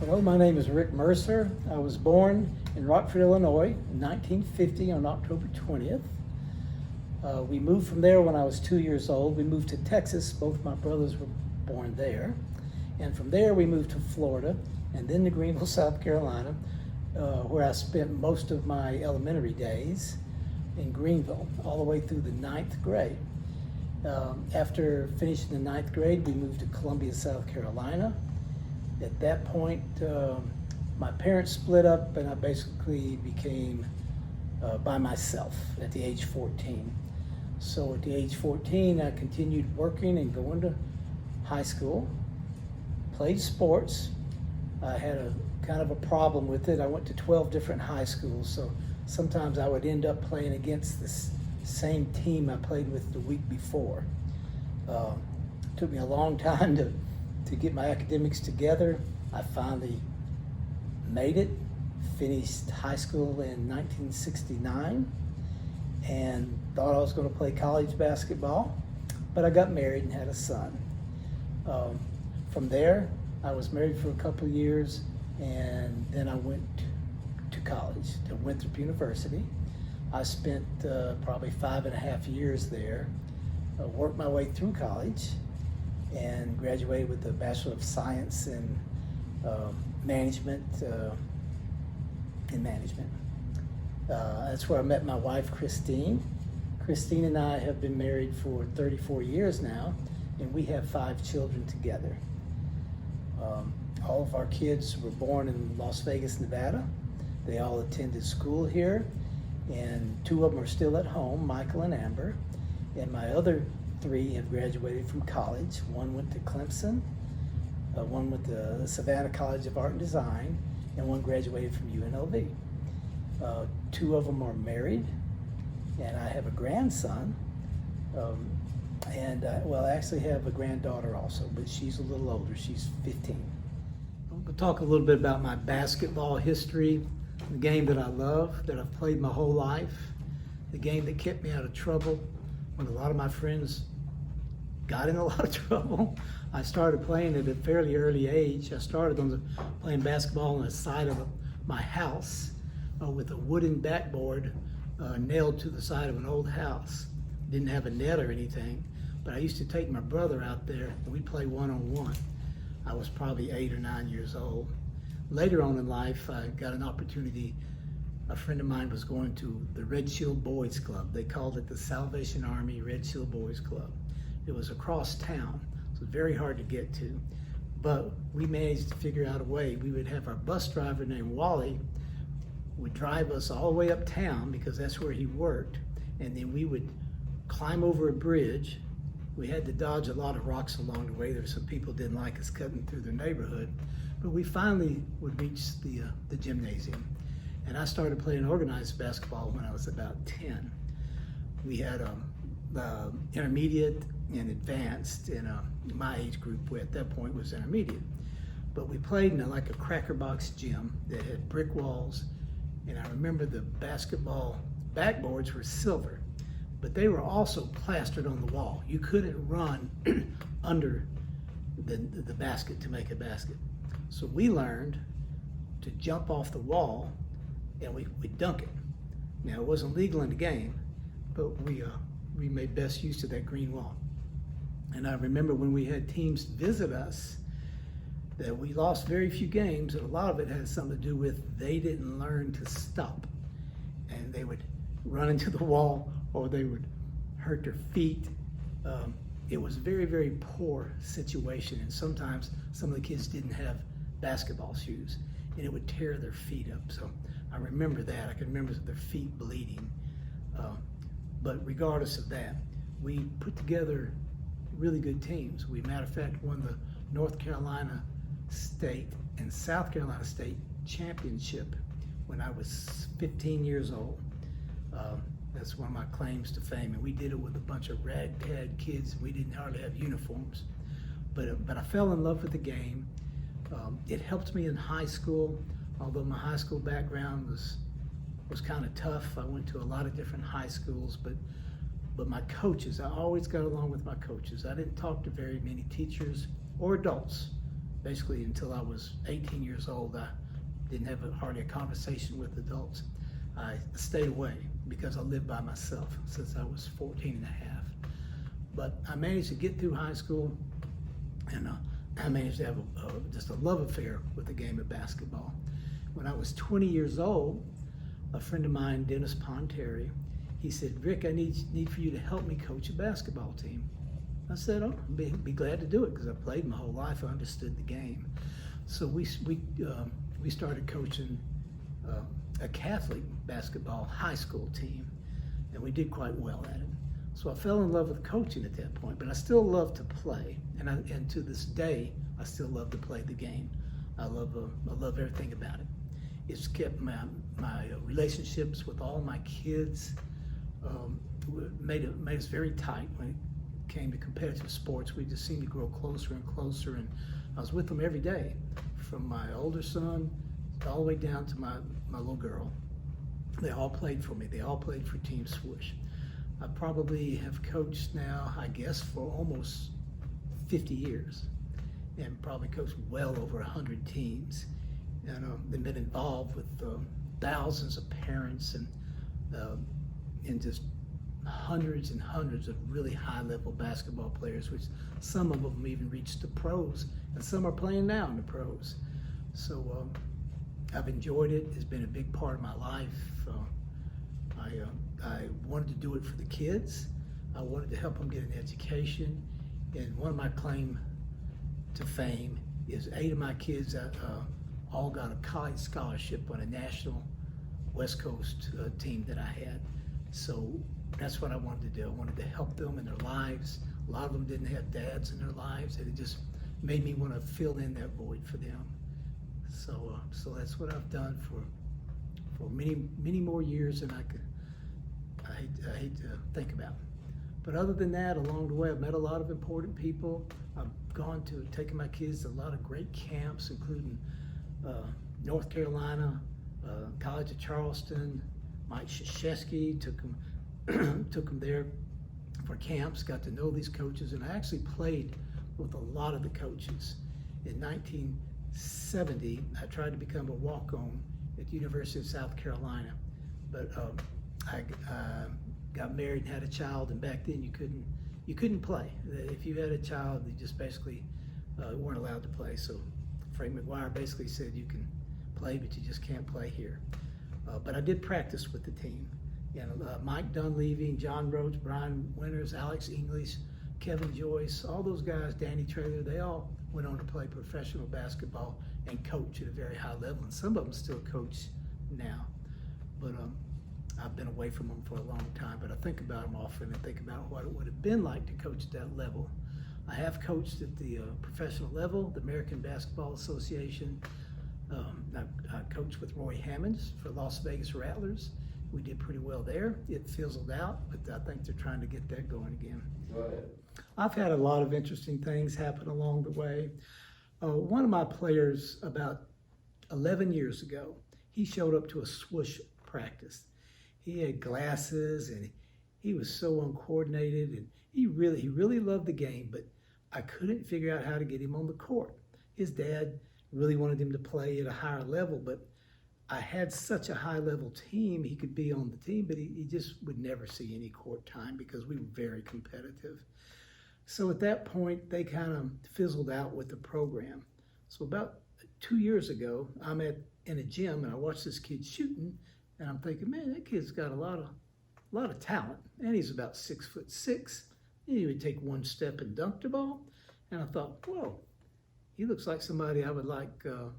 Hello, my name is Rick Mercer. I was born in Rockford, Illinois in 1950 on October 20th. We moved from there when I was 2 years old. We moved to Texas. Both my brothers were born there. And from there we moved to Florida and then to Greenville, South Carolina, where I spent most of my elementary days in Greenville, all the way through the 9th grade. After finishing the 9th grade, we moved to Columbia, South Carolina. At that point, my parents split up and I basically became by myself at the age 14. So at the age 14, I continued working and going to high school, played sports. I had a kind of a problem with it. I went to 12 different high schools, so sometimes I would end up playing against this same team I played with the week before. Took me a long time to get my academics together. I finally made it, finished high school in 1969, and thought I was going to play college basketball, but I got married and had a son. From there, I was married for a couple of years, and then I went to college, to Winthrop University. I spent probably 5.5 years there, worked my way through college, and graduated with a Bachelor of Science in Management. That's where I met my wife, Christine. Christine and I have been married for 34 years now, and we have 5 children together. All of our kids were born in Las Vegas, Nevada. They all attended school here, and 2 of them are still at home, Michael and Amber. And my other 3 have graduated from college. One went to Clemson, one went to Savannah College of Art and Design, and one graduated from UNLV. 2 of them are married, and I have a grandson, I actually have a granddaughter also, but she's a little older, she's 15. We'll talk a little bit about my basketball history, the game that I love, that I've played my whole life, the game that kept me out of trouble when a lot of my friends got in a lot of trouble. I started playing at a fairly early age. I started playing basketball on the side of my house with a wooden backboard nailed to the side of an old house. Didn't have a net or anything, but I used to take my brother out there and we'd play one-on-one. I was probably 8 or 9 years old. Later on in life, I got an opportunity. A friend of mine was going to the Red Shield Boys Club. They called it the Salvation Army Red Shield Boys Club. It was across town, so it was very hard to get to. But we managed to figure out a way. We would have our bus driver named Wally would drive us all the way uptown because that's where he worked. And then we would climb over a bridge. We had to dodge a lot of rocks along the way. There were some people didn't like us cutting through their neighborhood. But we finally would reach the gymnasium. And I started playing organized basketball when I was about 10. We had intermediate and advanced in my age group, at that point was intermediate. But we played in like a cracker box gym that had brick walls, and I remember the basketball backboards were silver, but they were also plastered on the wall. You couldn't run under the basket to make a basket. So we learned to jump off the wall and we'd dunk it. Now it wasn't legal in the game, but we made best use of that green wall. And I remember when we had teams visit us that we lost very few games, and a lot of it had something to do with they didn't learn to stop. And they would run into the wall or they would hurt their feet. It was a very, very poor situation, and sometimes some of the kids didn't have basketball shoes and it would tear their feet up. So I remember that. I can remember their feet bleeding. But regardless of that, we put together really good teams. We, matter of fact, won the North Carolina State and South Carolina State championship when I was 15 years old. That's one of my claims to fame, and we did it with a bunch of ragtag kids. We didn't hardly have uniforms, but I fell in love with the game. It helped me in high school, although my high school background was kind of tough. I went to a lot of different high schools, but my coaches, I always got along with my coaches. I didn't talk to very many teachers or adults basically until I was 18 years old. I didn't have hardly a conversation with adults. I stayed away because I lived by myself since I was 14 and a half. But I managed to get through high school, and I managed to have just a love affair with the game of basketball. When I was 20 years old, a friend of mine, Dennis Ponteri, he said, "Rick, I need for you to help me coach a basketball team." I said, "Oh, be glad to do it," because I played my whole life. I understood the game. So we started coaching a Catholic basketball high school team, and we did quite well at it. So I fell in love with coaching at that point, but I still love to play, and to this day, I still love to play the game. I love everything about it. It's kept my relationships with all my kids, made us very tight when it came to competitive sports. We just seemed to grow closer and closer, and I was with them every day, from my older son all the way down to my little girl. They all played for me. They all played for Team Swoosh. I probably have coached now, I guess, for almost 50 years, and probably coached well over 100 teams. And they've been involved with thousands of parents and just hundreds and hundreds of really high-level basketball players, which some of them even reached the pros, and some are playing now in the pros. So I've enjoyed it. It's been a big part of my life. I wanted to do it for the kids. I wanted to help them get an education. And one of my claim to fame is 8 of my kids all got a college scholarship on a national West Coast team that I had. So that's what I wanted to do. I wanted to help them in their lives. A lot of them didn't have dads in their lives, and it just made me want to fill in that void for them. So that's what I've done for many more years than I hate to think about. But other than that, along the way, I've met a lot of important people. I've taken my kids to a lot of great camps, including North Carolina, College of Charleston. Mike Krzyzewski took them there for camps, got to know these coaches, and I actually played with a lot of the coaches. In 1970, I tried to become a walk-on at the University of South Carolina, but I got married and had a child, and back then you couldn't play. If you had a child, you just basically weren't allowed to play. So Frank McGuire basically said, "You can play, but you just can't play here." But I did practice with the team. Mike Dunleavy, John Roach, Brian Winters, Alex English, Kevin Joyce, all those guys, Danny Traylor, they all went on to play professional basketball and coach at a very high level, and some of them still coach now. But I've been away from them for a long time, but I think about them often and think about what it would have been like to coach at that level. I have coached at the professional level, the American Basketball Association. I coached with Roy Hammonds for Las Vegas Rattlers. We did pretty well there. It fizzled out, but I think they're trying to get that going again. Go ahead. I've had a lot of interesting things happen along the way. One of my players about 11 years ago, he showed up to a swoosh practice. He had glasses and he was so uncoordinated, and he really loved the game, but I couldn't figure out how to get him on the court. His dad really wanted him to play at a higher level, but I had such a high-level team, he could be on the team, but he just would never see any court time because we were very competitive. So at that point, they kind of fizzled out with the program. So about 2 years ago, I'm in a gym and I watched this kid shooting, and I'm thinking, man, that kid's got a lot of talent, and he's about 6'6". He would take one step and dunk the ball, and I thought, whoa, he looks like somebody I would like to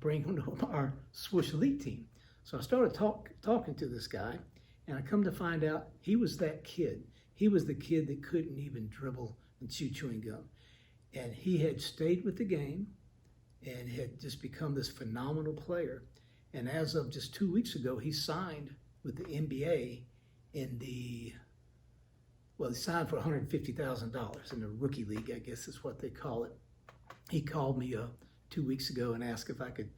bring onto our Swoosh Elite team. So I started talking to this guy, and I come to find out he was that kid. He was the kid that couldn't even dribble and chew chewing gum. And he had stayed with the game and had just become this phenomenal player. And as of just 2 weeks ago, he signed with the NBA he signed for $150,000 in the rookie league, I guess is what they call it. He called me 2 weeks ago and asked if I could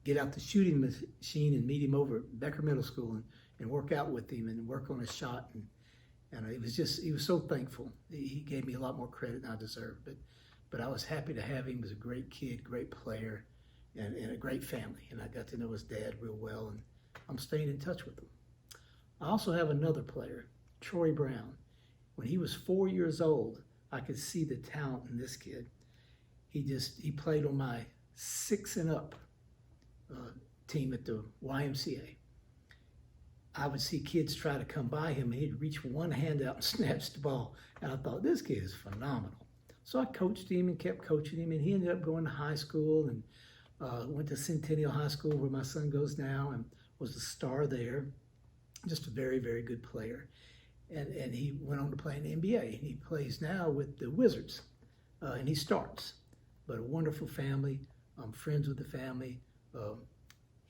get out the shooting machine and meet him over at Becker Middle School and work out with him and work on his shot. And he was so thankful. He gave me a lot more credit than I deserved. but I was happy to have him. He was a great kid, great player, and a great family. And I got to know his dad real well, and I'm staying in touch with him. I also have another player, Troy Brown. When he was 4 years old, I could see the talent in this kid. He played on my 6 and up team at the YMCA. I would see kids try to come by him, and he'd reach one hand out and snatch the ball. And I thought, this kid is phenomenal. So I coached him and kept coaching him, and he ended up going to high school and went to Centennial High School, where my son goes now, and was a star there. Just a very, very good player. And he went on to play in the NBA, and he plays now with the Wizards, and he starts. But a wonderful family. I'm friends with the family.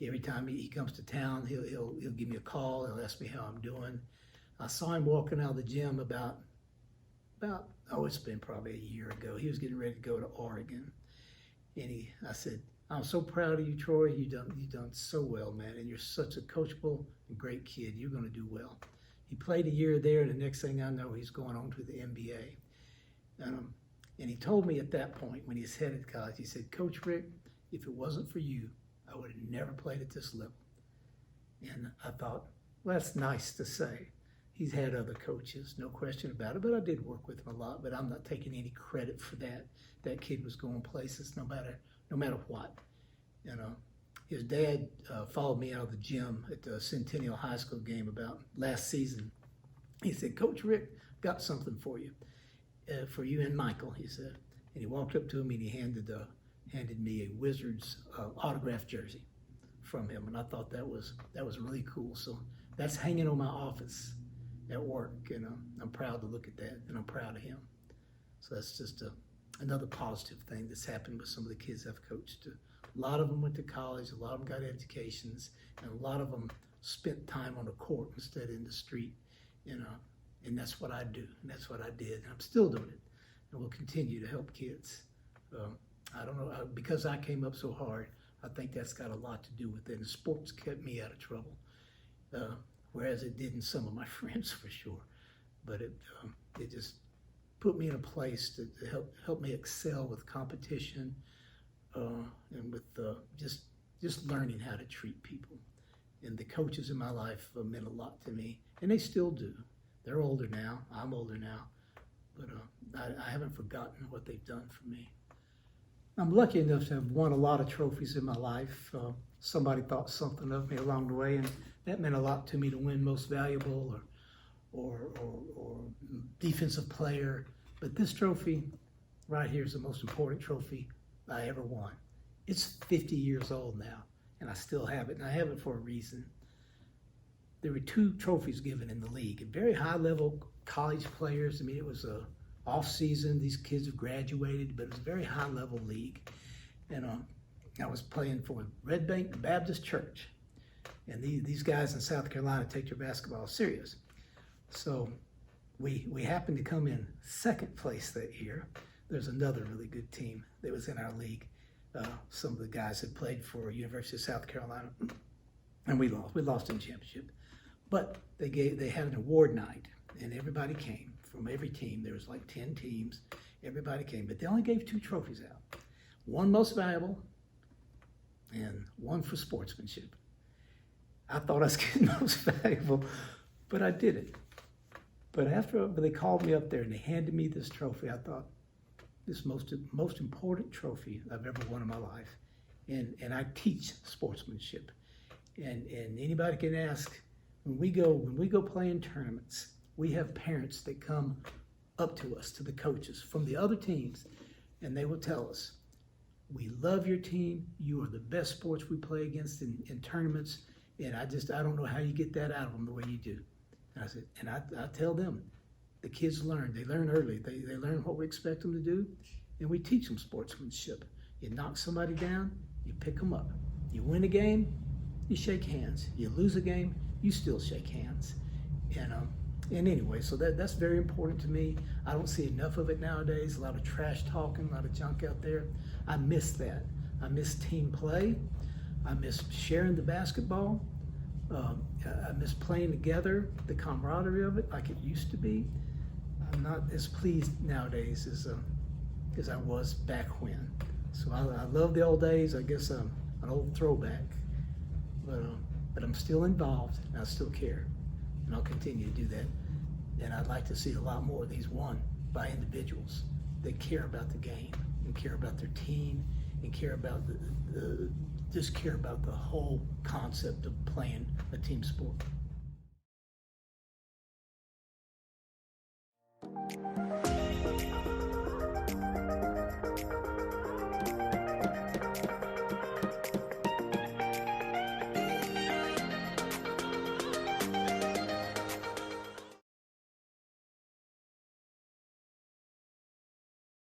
Every time he comes to town, he'll give me a call. He'll ask me how I'm doing. I saw him walking out of the gym about it's been probably a year ago. He was getting ready to go to Oregon, and I said, I'm so proud of you, Troy. You've done so well, man, and you're such a coachable and great kid. You're going to do well. He played a year there, and the next thing I know, he's going on to the NBA. And he told me at that point, when he's headed to college, he said, Coach Rick, if it wasn't for you, I would have never played at this level. And I thought, well, that's nice to say. He's had other coaches, no question about it, but I did work with him a lot, but I'm not taking any credit for that. That kid was going places no matter what. His dad followed me out of the gym at the Centennial High School game about last season. He said, Coach Rick, got something for you and Michael, he said. And he walked up to him and he handed me a Wizards autographed jersey from him, and I thought that was really cool. So that's hanging on my office at work, and I'm proud to look at that, and I'm proud of him. So that's just another positive thing that's happened with some of the kids I've coached. A lot of them went to college, a lot of them got educations, and a lot of them spent time on the court instead of in the street, and that's what I do, and that's what I did, and I'm still doing it, and will continue to help kids. I don't know, because I came up so hard, I think that's got a lot to do with it, and sports kept me out of trouble, whereas it didn't some of my friends for sure, but it just put me in a place to help me excel with competition, and with just learning how to treat people. And the coaches in my life meant a lot to me, and they still do. They're older now, I'm older now, but I haven't forgotten what they've done for me. I'm lucky enough to have won a lot of trophies in my life. Somebody thought something of me along the way, and that meant a lot to me to win Most Valuable or Defensive Player. But this trophy right here is the most important trophy I ever won. It's 50 years old now, and I still have it, and I have it for a reason. There were 2 trophies given in the league, and very high-level college players. I mean, it was a off-season. These kids have graduated, but it was a very high-level league. And I was playing for Red Bank Baptist Church, and these guys in South Carolina take their basketball serious. So we happened to come in second place that year. There's another really good team that was in our league. Some of the guys had played for University of South Carolina, and we lost. We lost in the championship. But they had an award night, and everybody came from every team. There was like 10 teams. Everybody came, but they only gave 2 trophies out. One Most Valuable and one for sportsmanship. I thought I was getting Most Valuable, but I did it. But after they called me up there and they handed me this trophy, I thought, this most important trophy I've ever won in my life. And I teach sportsmanship. And anybody can ask, when we go play in tournaments, we have parents that come up to us, to the coaches from the other teams, and they will tell us, we love your team, you are the best sports we play against in tournaments, and I don't know how you get that out of them the way you do. And I said, and I tell them, the kids learn. They learn early. They learn what we expect them to do, and we teach them sportsmanship. You knock somebody down, you pick them up. You win a game, you shake hands. You lose a game, you still shake hands. And anyway, so that's very important to me. I don't see enough of it nowadays. A lot of trash talking, a lot of junk out there. I miss that. I miss team play. I miss sharing the basketball. I miss playing together, the camaraderie of it like it used to be. I'm not as pleased nowadays as I was back when. So I love the old days. I guess I'm an old throwback, but I'm still involved and I still care, and I'll continue to do that. And I'd like to see a lot more of these won by individuals that care about the game and care about their team and care about just care about the whole concept of playing a team sport.